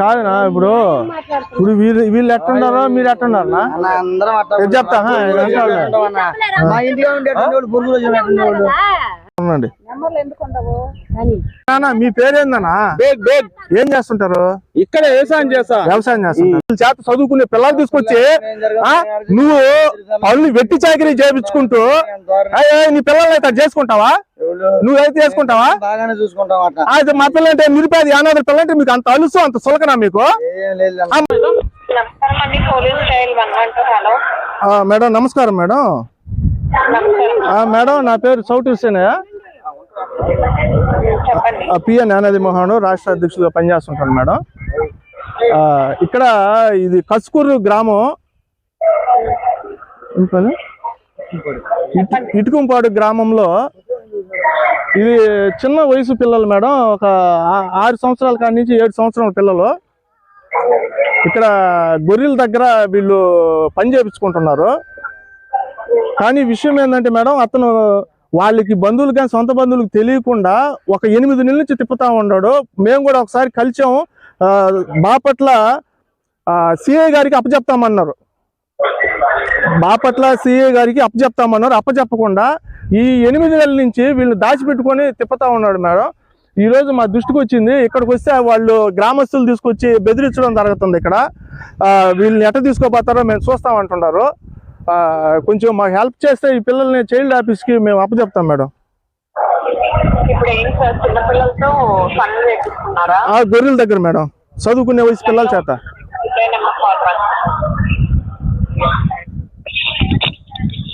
కాదునా ఇప్పుడు ఇప్పుడు వీళ్ళు ఎట్టున్నారో మీరు ఎట్టున్నారా చెప్తా మీ పేరేందనా? ఏం చేస్తుంటారు? ఇక్కడ వ్యవసాయం చేస్తుంటారు. చేత చదువుకునే పిల్లలు తీసుకొచ్చి నువ్వు పనులు వెట్టి చాకరీ చేయించుకుంటూ నీ పిల్లల్ని అయితే చేసుకుంటావా? నువ్వైతే చేసుకుంటావా? బాగానే చూసుకుంటాం. అయితే మా పిల్లంటే నిరుపేద యానాది పిల్లంటే మీకు అంత అలుసు అంత సులకనా మీకు? మేడం నమస్కారం మేడం. మేడం నా పేరు చౌటూరు సేనయ్య, పిఎన్ యానాది మోహన్ రాష్ట్ర అధ్యక్షుడిగా పనిచేస్తుంటాను మేడం. ఇక్కడ ఇది కస్కూరు గ్రామం, ఇటుకుంపాడు గ్రామంలో ఇది చిన్న వయసు పిల్లలు మేడం. ఒక 6 సంవత్సరాల కాడి నుంచి 7 సంవత్సరాల పిల్లలు ఇక్కడ గొర్రెల దగ్గర వీళ్ళు పని చేయించుకుంటున్నారు. కానీ విషయం ఏంటంటే మేడం, అతను వాళ్ళకి బంధువులు కానీ సొంత బంధువులకు తెలియకుండా ఒక 8 నెలల నుంచి తిప్పుతా ఉన్నాడు. మేము కూడా ఒకసారి కలిసాం. బాపట్ల సిఐ గారికి అప్పచెప్తామన్నారు. బాపట్ల సిఐ గారికి అప్పచెప్తామన్నారు. అప్పచెప్పకుండా ఈ 8 నెలల నుంచి వీళ్ళని దాచిపెట్టుకొని తిప్పుతా ఉన్నాడు మేడం. ఈరోజు మా దృష్టికి వచ్చింది. ఇక్కడికి వస్తే వాళ్ళు గ్రామస్తులు తీసుకొచ్చి బెదిరించడం జరుగుతుంది. ఇక్కడ వీళ్ళని ఎట్ట తీసుకోపోతారో మేము చూస్తామంటున్నారు. కొంచెం మాకు హెల్ప్ చేస్తే ఈ పిల్లల్ని చైల్డ్ ఆఫీస్కి మేము అప్పచెప్తాం మేడం. గొర్రెల దగ్గర మేడం, చదువుకునే వయసు పిల్లల చేత.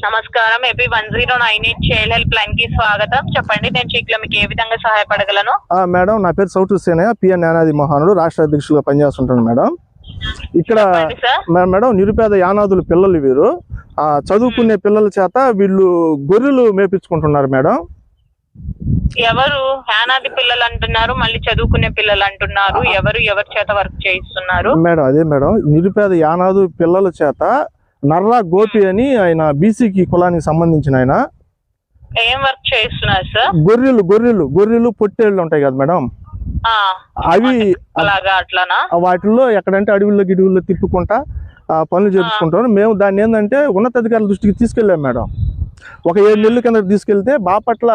నమస్కారం. ఏపీ 1098 చైల్డ్ హెల్ప్ లైన్ కి స్వాగతం. చెప్పండి, నేను చీక్లో మీకు ఏ విధంగా సహాయపడగలను? మేడం నా పేరు చౌటూరు సేనయ్య, పిఎన్ యానాది మోహన్ రాష్ట్ర అధ్యక్షులుగా పనిచేస్తుంటాను మేడం. ఇక్కడ మేడం నిరుపేద యానాదుల పిల్లలు వీరు చదువుకునే పిల్లల చేత వీళ్ళు గొర్రెలు మేపించుకుంటున్నారు మేడం. ఎవరు యానాది పిల్లలు అంటున్నారు, మళ్ళీ చదువుకునే పిల్లలు అంటున్నారు? ఎవరి చేత వర్క్ చేయిస్తున్నారు మేడం? అదే మేడం, నిరుపేద యానాదు పిల్లల చేత నర్రా గోపి అని ఆయన బీసీకి కులానికి సంబంధించిన ఆయన ఏం వర్క్ చేయిస్తున్నారు సార్? గొర్రెలు పొట్టేళ్ళు ఉంటాయి కదా మేడం, అవి అట్లానా? వాటిల్లో ఎక్కడంటే అడవుల్లో గిడువుల్లో తిప్పుకుంటా పనులు చేయించుకుంటారు. మేము దాన్ని ఏంటంటే ఉన్నతాధికారుల దృష్టికి తీసుకెళ్ళాం మేడం. ఒక 7 నెలల కింద తీసుకెళ్తే బాపట్ల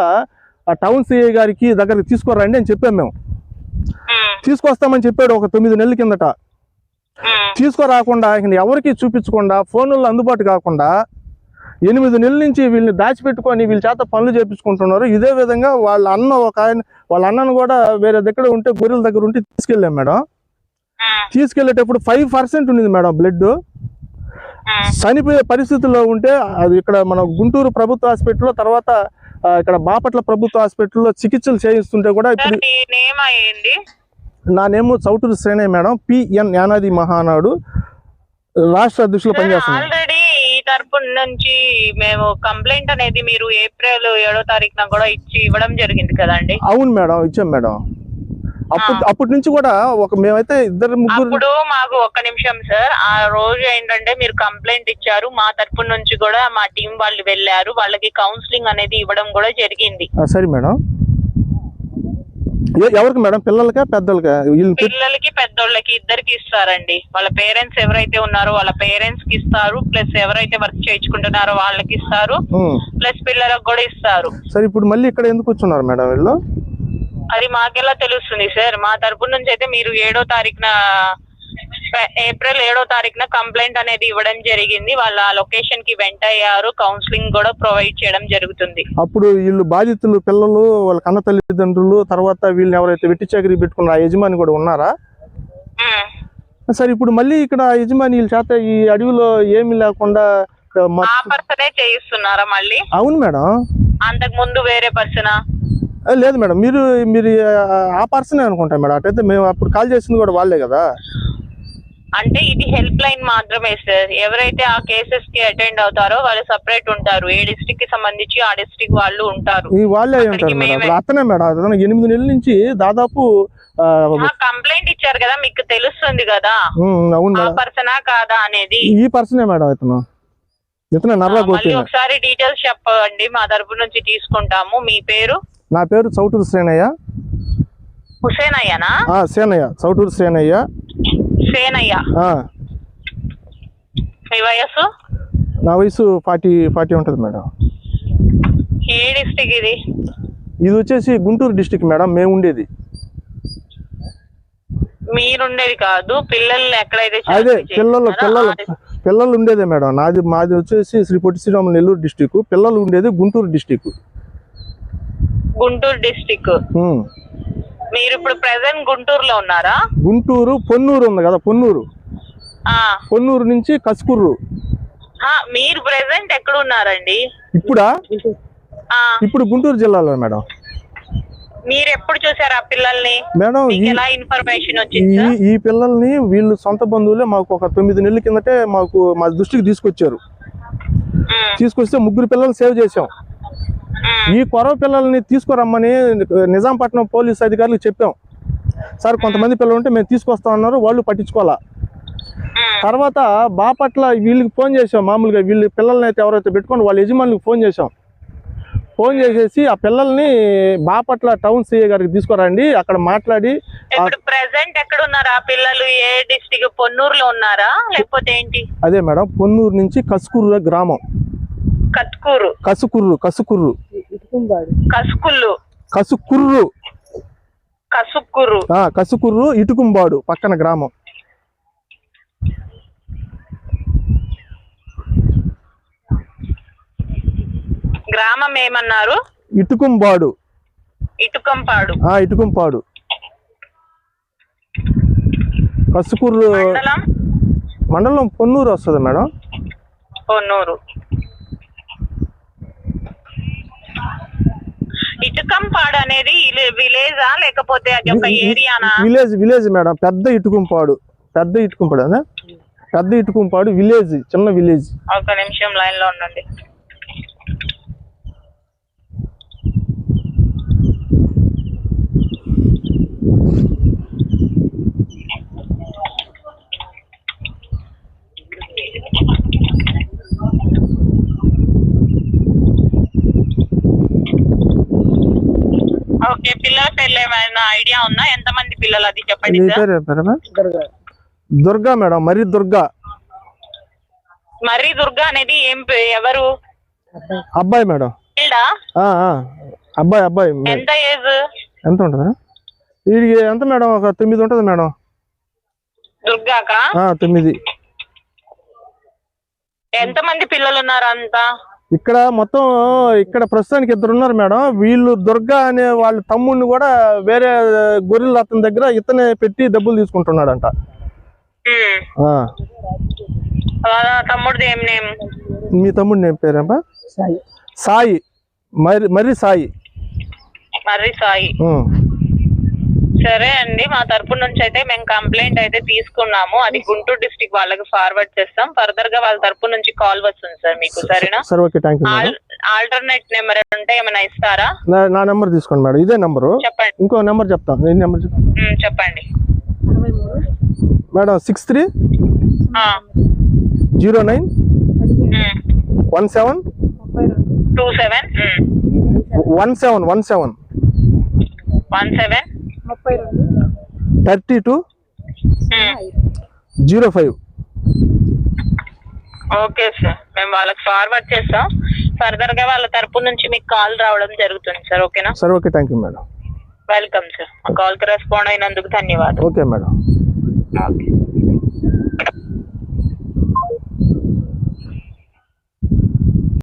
టౌన్ సిఐ గారికి దగ్గరికి తీసుకురండి అని చెప్పాం. మేము తీసుకొస్తామని చెప్పాడు ఒక 9 నెలల కిందట. తీసుకురాకుండా ఎవరికి చూపించకుండా ఫోన్లలో అందుబాటు కాకుండా 8 నెలల నుంచి వీళ్ళని దాచిపెట్టుకొని వీళ్ళ చేత పనులు చేయించుకుంటున్నారు. ఇదే విధంగా వాళ్ళ అన్నను కూడా వేరే దగ్గర ఉంటే గొర్రెల దగ్గర ఉంటే తీసుకెళ్ళాం మేడం. తీసుకెళ్లేటప్పుడు 5% ఉంది మేడం బ్లడ్. చనిపోయే పరిస్థితుల్లో ఉంటే అది ఇక్కడ మన గుంటూరు ప్రభుత్వ హాస్పిటల్లో, తర్వాత ఇక్కడ బాపట్ల ప్రభుత్వ హాస్పిటల్లో చికిత్సలు చేయిస్తుంటే కూడా ఇప్పుడు నా name Chowturu Sreenaiah madam, PN Yanadi Mahanadu రాష్ట్ర అధ్యక్షులు పనిచేస్తున్నాను. ఆల్రెడీ ఈ తరపు నుంచి మేము కంప్లైంట్ అనేది మీరు ఏప్రిల్ 7వ తారీఖున కూడా ఇవ్వడం జరిగింది కదండి? అవును మేడం, ఇచ్చాం మేడం. అప్పటి నుంచి కూడా మేమైతే 2-3 ఇప్పుడు మాకు ఒక్క నిమిషం సార్. ఆ రోజు ఏంటంటే మీరు కంప్లైంట్ ఇచ్చారు, మా తరపు నుంచి కూడా మా టీం వాళ్ళు వెళ్ళారు, వాళ్ళకి కౌన్సిలింగ్ అనేది ఇవ్వడం కూడా జరిగింది. సరే మేడం. ఎవరికి మేడం? పిల్లలకా పెద్దలకా? పిల్లలకి పెద్దోళ్ళకి ఇద్దరికి ఇస్తారండి. వాళ్ళ పేరెంట్స్ ఎవరైతే ఉన్నారో వాళ్ళ పేరెంట్స్ కి ఇస్తారు, ప్లస్ ఎవరైతే వర్క్ చేయించుకుంటున్నారో వాళ్ళకి ఇస్తారు, ప్లస్ పిల్లలకు కూడా ఇస్తారు. సరే ఇప్పుడు మళ్ళీ ఇక్కడ ఎందుకు కూర్చున్నారు మేడం వీళ్ళు? అది మాకెలా తెలుస్తుంది సార్? మా తరపు నుంచి అయితే మీరు ఏప్రిల్ 7వ తారీఖున కంప్లైంట్ అనేది ఇవ్వడం జరిగింది. వాళ్ళ లొకేషన్ కి వెంట అయ్యారు, కౌన్సిలింగ్ కూడా ప్రొవైడ్ చేయడం జరుగుతుంది. అప్పుడు వీళ్ళు బాధితులు పిల్లలు, వాళ్ళ కన్న తల్లిదండ్రులు, తర్వాత వీళ్ళని ఎవరైతే వెట్టి చాకరీ పెట్టుకున్న ఆ యజమాని కూడా ఉన్నారా? సరే ఇప్పుడు మళ్ళీ ఇక్కడ యజమాని వీళ్ళ చేత ఈ అడవిలో ఏమి లేకుండా పర్సనే చేయిస్తున్నారా మళ్ళీ? అవును మేడం. అంతకు ముందు వేరే పర్సనా? లేదు మేడం, మీరు ఆ పర్సనే అనుకుంటా మేడం. అటైతే మేము అప్పుడు కాల్ చేసింది కూడా వాళ్ళే కదా. అంటే ఇది హెల్ప్ లైన్ మాత్రమే సార్. ఎవరైతే ఆ కేసెస్ కి అటెండ్ అవుతారో వాళ్ళు సెపరేట్ ఉంటారు. ఏ డిస్ట్రిక్ట్ కి సంబంధించి ఆ డిస్ట్రిక్ట్ వాళ్ళు ఉంటారు. వాళ్ళే ఉంటారు మేడం. అతనే మేడం 8 నెలల నుంచి దాదాపు కంప్లైంట్ ఇచ్చారు కదా, మీకు తెలుస్తుంది కదా ఆ పర్సనా కాదా అనేది. ఈ పర్సనే మేడం. మళ్ళీ ఒకసారి డీటెయిల్స్ చెప్పండి, మా తరపు నుంచి తీసుకుంటాము. మీ పేరు? నా పేరు చౌటూరు శ్రేణయ్య. హుసేనయ్యనా? సేనయ్య, చౌటూరు సేనయ్య. సేనయ్య. ఆ, మీ వయస్సు? నా వయసు 40 ఉంటుంది మేడం. ఏ డిస్ట్రిక్ట్ ఇది? ఇది వచ్చేసి గుంటూరు డిస్టిక్ మేడం. మేము ఉండేది మీరుండేది కాదు, పిల్లల్ని ఎక్కడైతే అదే చేస్తున్నారో పిల్లలు ఉండేదే మేడం. మాది వచ్చేసి శ్రీ పొట్టి శ్రీరాములు నెల్లూరు డిస్టిక్. పిల్లలు ఉండేది గుంటూరు డిస్టిక్. గుంటూరు డిస్టిక్. మీరు ఇప్పుడు ప్రెసెంట్ గుంటూరులో ఉన్నారా? గుంటూరు పొన్నూరు ఉంది కదా, పొన్నూరు నుంచి కసుకుర్రు. మీరు ప్రెసెంట్ ఎక్కడ ఉన్నారండి ఇప్పుడు గుంటూరు జిల్లాలో మేడం. మీరు ఎప్పుడు చూసారు ఆ పిల్లల్ని మేడం? ఎలా ఇన్ఫర్మేషన్ వచ్చింది? ఈ పిల్లల్ని వీళ్ళు సొంత బంధువులే మాకు ఒక 9 నెలల కిందటే మా దృష్టికి తీసుకొచ్చారు. తీసుకొస్తే 3 పిల్లల్ని సేవ్ చేసాం. ఈ కొరవ పిల్లల్ని తీసుకురమ్మని నిజాంపట్నం పోలీస్ అధికారులకు చెప్పాం. సార్ కొంతమంది పిల్లలు ఉంటే మేము తీసుకొస్తాం అన్నారు. వాళ్ళు పట్టించుకోవాలా. తర్వాత బాపట్ల వీళ్ళకి ఫోన్ చేసాం. మామూలుగా వీళ్ళు పిల్లల్ని అయితే ఎవరైతే పెట్టుకొని వాళ్ళ యజమానులకు ఫోన్ చేసాం. ఫోన్ చేసేసి ఆ పిల్లల్ని బాపట్ల టౌన్ సిఐ గారికి తీసుకురండి, అక్కడ మాట్లాడి. ఇప్పుడు ప్రెసెంట్ ఎక్కడ ఉన్నారు ఆ పిల్లలు? ఏ డిస్ట్రిక్ట్? పొన్నూరులో ఉన్నారా లేకపోతే ఏంటి? అదే మేడం, పొన్నూరు నుంచి కసుకుర్రు గ్రామం. కసుకుర్రు ఇటుకుంబాడు పక్కన గ్రామం. గ్రామం ఏమన్నారు? ఇటుకుంపాడు. కసుకుర్రు మండలం పొన్నూరు వస్తుంది మేడం. పొన్నూరు. ఇటుకంపాడు అనేది విలేజా లేకపోతే అది ఒక ఏరియానా? Village madam. పెద్ద ఇటుకుంపాడు విలేజ్, చిన్న విలేజ్. ఒక నిమిషం లైన్ లో ఉండండి. ఓకే, పిల్లల పేర్లు ఏమైనా ఐడియా ఉందా? ఎంతమంది పిల్లలు అది చెప్పండి. దుర్గా మేడం. మర్రి దుర్గా అనేది ఎవరు? అబ్బాయి మేడం. అబ్బాయి. ఎంత ఏజ్? ఎంత ఉంటుంది వీడికి? ఎంత మేడం? ఒక 9 ఉంటుంది మేడం. దుర్గాకా? 9. ఎంతమంది పిల్లలు ఉన్నారు అంతా? ఇక్కడ మొత్తం ప్రస్తుతానికి 2 ఉన్నారు మేడం. వీళ్ళు దుర్గా అనే వాళ్ళ తమ్ముడిని కూడా వేరే గొర్రెల అతని దగ్గర ఇతనే పెట్టి డబ్బులు తీసుకుంటున్నాడంట. తమ్ముడు ఏం నేమ్? మీ తమ్ముడి నేమ్ పేరేంపా? సాయి. మర్రి సాయి. సరే అండి, మా తరపు నుంచి అయితే మేము కంప్లైంట్ అయితే తీసుకున్నాము. అది గుంటూరు డిస్ట్రిక్ట్ వాళ్ళకి ఫార్వర్డ్ చేస్తాం. ఫర్దర్ గా వాళ్ళ తరపు నుంచి కాల్ వస్తుంది సార్ మీకు. సరేనా? ఆల్టర్నేట్ నెంబర్ ఉంటే ఏమైనా ఇస్తారా? నా నెంబర్ తీసుకోండి మేడం. ఇదే నెంబర్. చెప్పండి. ఇంకో నెంబర్ చెప్తాను. చెప్పండి మేడం. 63 09 17 32 05. ఓకే సార్, మేము వాళ్ళకి ఫార్వర్డ్ చేస్తాం. ఫర్దర్ గా వాళ్ళ తరపు నుంచి మీకు కాల్ రావడం జరుగుతుంది సార్. ఓకేనా? సరే, okay. Thank you madam. Welcome sir. మా కాల్ కి రెస్పాండ్ అయినందుకు ధన్యవాదాలు. Okay madam. ఓకే.